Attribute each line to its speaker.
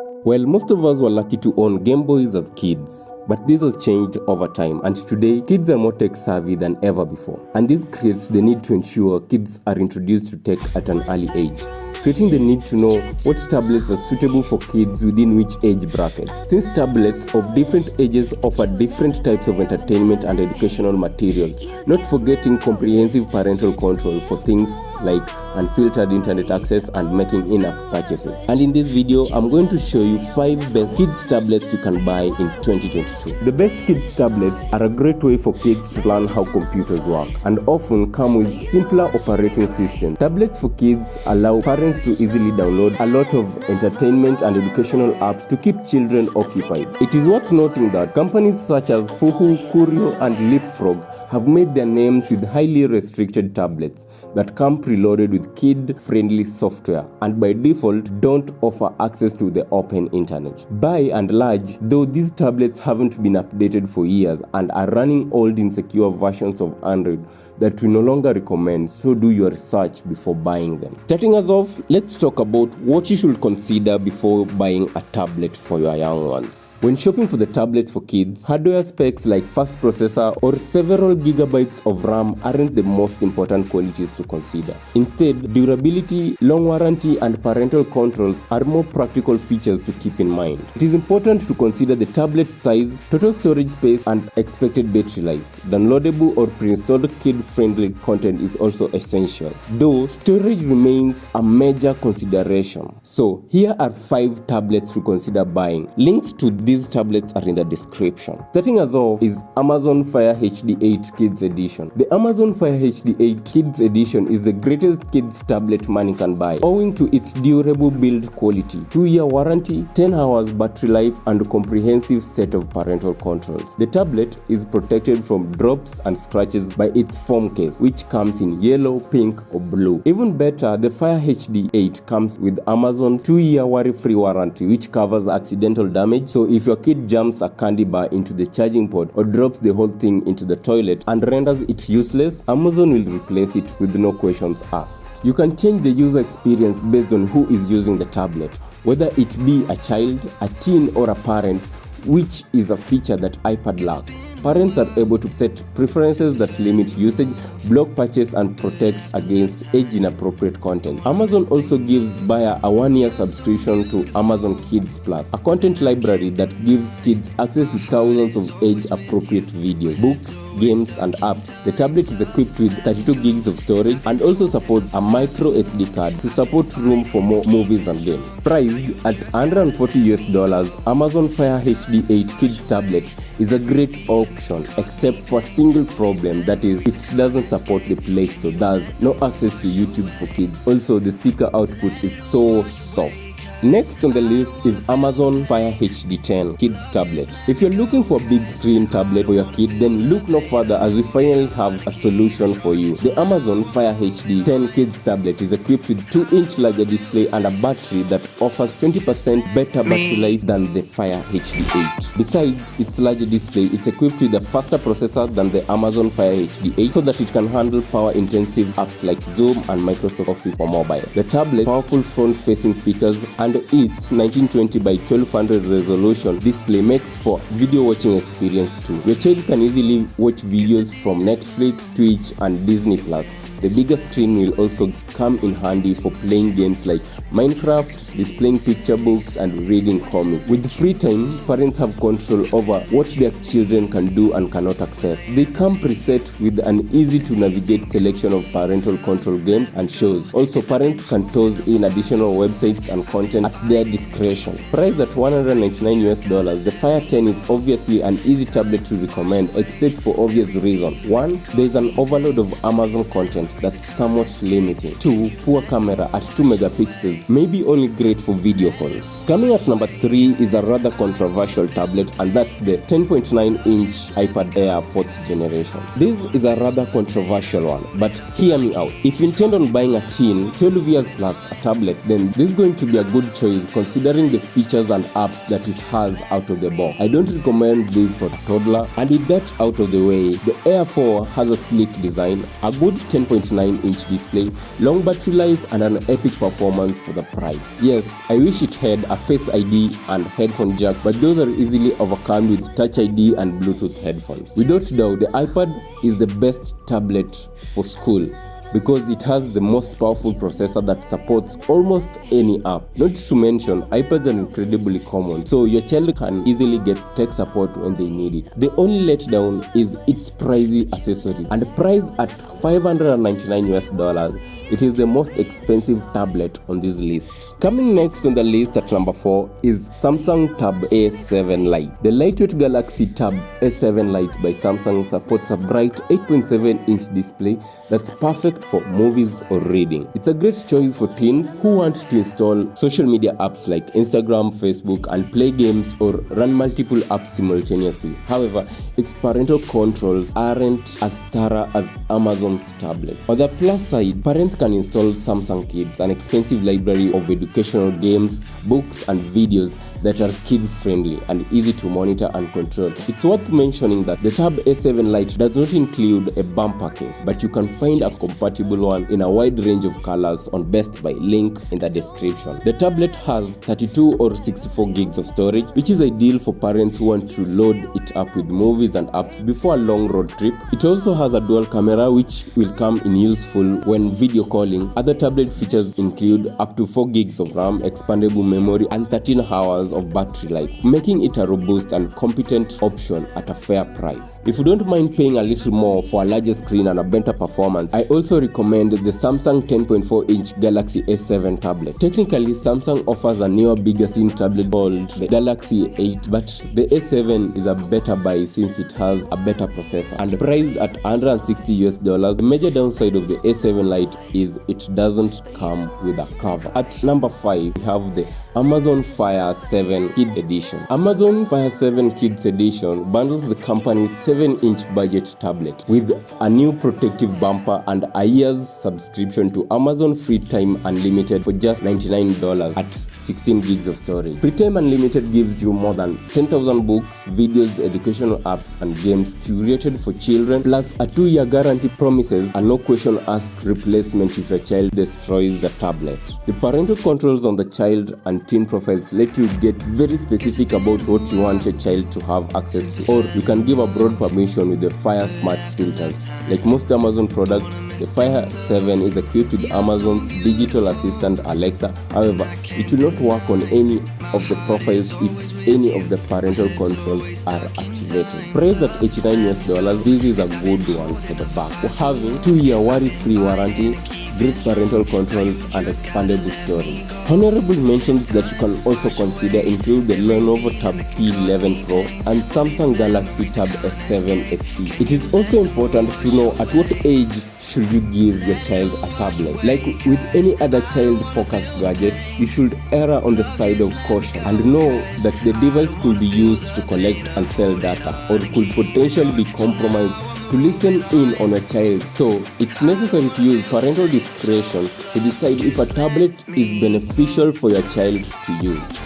Speaker 1: Well, most of us were lucky to own Game Boys as kids, but this has changed over time, and today kids are more tech savvy than ever before. And this creates the need to ensure kids are introduced to tech at an early age, creating the need to know what tablets are suitable for kids within which age brackets. Since tablets of different ages offer different types of entertainment and educational materials, not forgetting comprehensive parental control for things like unfiltered internet access and making in-app purchases. And in this video, I'm going to show you 5 best kids tablets you can buy in 2022. The best kids tablets are a great way for kids to learn how computers work and often come with simpler operating systems. Tablets for kids allow parents to easily download a lot of entertainment and educational apps to keep children occupied. It is worth noting that companies such as Fuhu, Kurio, and Leapfrog have made their names with highly restricted tablets that come preloaded with kid-friendly software and by default don't offer access to the open internet. By and large, though these tablets haven't been updated for years and are running old insecure versions of Android that we no longer recommend, so do your research before buying them. Starting us off, let's talk about what you should consider before buying a tablet for your young ones. When shopping for the tablets for kids, hardware specs like fast processor or several gigabytes of RAM aren't the most important qualities to consider. Instead, durability, long warranty, and parental controls are more practical features to keep in mind. It is important to consider the tablet size, total storage space, and expected battery life. Downloadable or pre-installed kid-friendly content is also essential, though storage remains a major consideration. So, here are 5 tablets to consider buying. Links to these tablets are in the description. Starting us off is Amazon Fire HD8 Kids Edition. The Amazon Fire HD8 Kids Edition is the greatest kids tablet money can buy, owing to its durable build quality, 2-year warranty, 10 hours battery life, and a comprehensive set of parental controls. The tablet is protected from drops and scratches by its foam case, which comes in yellow, pink, or blue. Even better, the Fire HD8 comes with Amazon's 2-year worry-free warranty, which covers accidental damage. So if your kid jumps a candy bar into the charging port or drops the whole thing into the toilet and renders it useless, Amazon will replace it with no questions asked. You can change the user experience based on who is using the tablet, whether it be a child, a teen, or a parent, which is a feature that iPad lacks. Parents are able to set preferences that limit usage, block purchase, and protect against age-inappropriate content. Amazon also gives buyer a 1-year subscription to Amazon Kids Plus, a content library that gives kids access to thousands of age-appropriate videos, books, games, and apps. The tablet is equipped with 32 gigs of storage and also supports a micro SD card to support room for more movies and games. Priced at $140, Amazon Fire HD8 Kids tablet is a great option, except for a single problem, that is, it doesn't support the Play Store, thus no access to YouTube for kids. Also, the speaker output is so soft. Next on the list is Amazon Fire HD10 Kids Tablet. If you're looking for a big screen tablet for your kid, then look no further as we finally have a solution for you. The Amazon Fire HD10 Kids Tablet is equipped with 2-inch larger display and a battery that offers 20% better battery life than the Fire HD8. Besides its larger display, it's equipped with a faster processor than the Amazon Fire HD8 so that it can handle power-intensive apps like Zoom and Microsoft Office for mobile. The tablet's powerful front-facing speakers and its 1920 by 1200 resolution display makes for video watching experience too. Your child can easily watch videos from Netflix, Twitch, and Disney Plus. The bigger screen will also come in handy for playing games like Minecraft, displaying picture books, and reading comics. With free time, parents have control over what their children can do and cannot access. They come preset with an easy-to-navigate selection of parental control games and shows. Also, parents can toss in additional websites and content at their discretion. Priced at $199, the Fire 10 is obviously an easy tablet to recommend, except for obvious reasons. 1. There is an overload of Amazon content that's somewhat limiting. 2. Poor camera at 2 megapixels, may be only great for video calls. Coming at number 3 is a rather controversial tablet, and that's the 10.9-inch iPad Air 4th generation. This is a rather controversial one, but hear me out. If you intend on buying a teen, 12 years plus a tablet, then this is going to be a good choice considering the features and apps that it has out of the box. I don't recommend this for a toddler, and with that out of the way, the Air 4 has a sleek design, a good 10.9 199-inch display, long battery life, and an epic performance for the price. Yes, I wish it had a Face ID and headphone jack, but those are easily overcome with Touch ID and Bluetooth headphones. Without doubt, the iPad is the best tablet for school because it has the most powerful processor that supports almost any app. Not to mention, iPads are incredibly common, so your child can easily get tech support when they need it. The only letdown is its pricey accessories, and priced at $599, it is the most expensive tablet on this list. Coming next on the list at number 4 is Samsung Tab A7 Lite. The lightweight Galaxy Tab A7 Lite by Samsung supports a bright 8.7-inch display that's perfect for movies or reading. It's a great choice for teens who want to install social media apps like Instagram, Facebook, and play games or run multiple apps simultaneously. However, its parental controls aren't as thorough as Amazon's tablet. On the plus side, parents can install Samsung Kids, an expensive library of educational games, books, and videos that are kid-friendly and easy to monitor and control. It's worth mentioning that the Tab A7 Lite does not include a bumper case, but you can find a compatible one in a wide range of colors on Best Buy, link in the description. The tablet has 32 or 64 gigs of storage, which is ideal for parents who want to load it up with movies and apps before a long road trip. It also has a dual camera, which will come in useful when video calling. Other tablet features include up to 4 gigs of RAM, expandable memory, and 13 hours of battery life, making it a robust and competent option at a fair price. If you don't mind paying a little more for a larger screen and a better performance, I also recommend the Samsung 10.4-inch Galaxy S7 tablet. Technically, Samsung offers a newer, bigger screen tablet called the Galaxy 8, but the S7 is a better buy since it has a better processor. And priced at $160, the major downside of the S7 Lite is it doesn't come with a cover. At number 5, we have the Amazon Fire 7 Kids Edition. Amazon Fire 7 Kids Edition bundles the company's 7-inch budget tablet with a new protective bumper and a year's subscription to Amazon Free Time Unlimited for just $99 at 16 gigs of storage. Free Time Unlimited gives you more than 10,000 books, videos, educational apps, and games curated for children, plus a 2-year guarantee promises a no-question-asked replacement if your child destroys the tablet. The parental controls on the child and teen profiles let you get very specific about what you want your child to have access to, or you can give a broad permission with the Fire Smart filters. Like most Amazon products, the Fire 7 is equipped with Amazon's digital assistant Alexa. However, it will not work on any of the profiles if any of the parental controls are activated. Priced at $89, this is a good one for the buck. For having 2-year worry-free warranty, great parental controls, and expandable storage. Honorable mentions that you can also consider include the Lenovo Tab P11 Pro and Samsung Galaxy Tab S7 FE. It is also important to know at what age should you give your child a tablet. Like with any other child-focused gadget, you should err on the side of caution and know that the device could be used to collect and sell data, or could potentially be compromised to listen in on a child. So it's necessary to use parental discretion to decide if a tablet is beneficial for your child to use.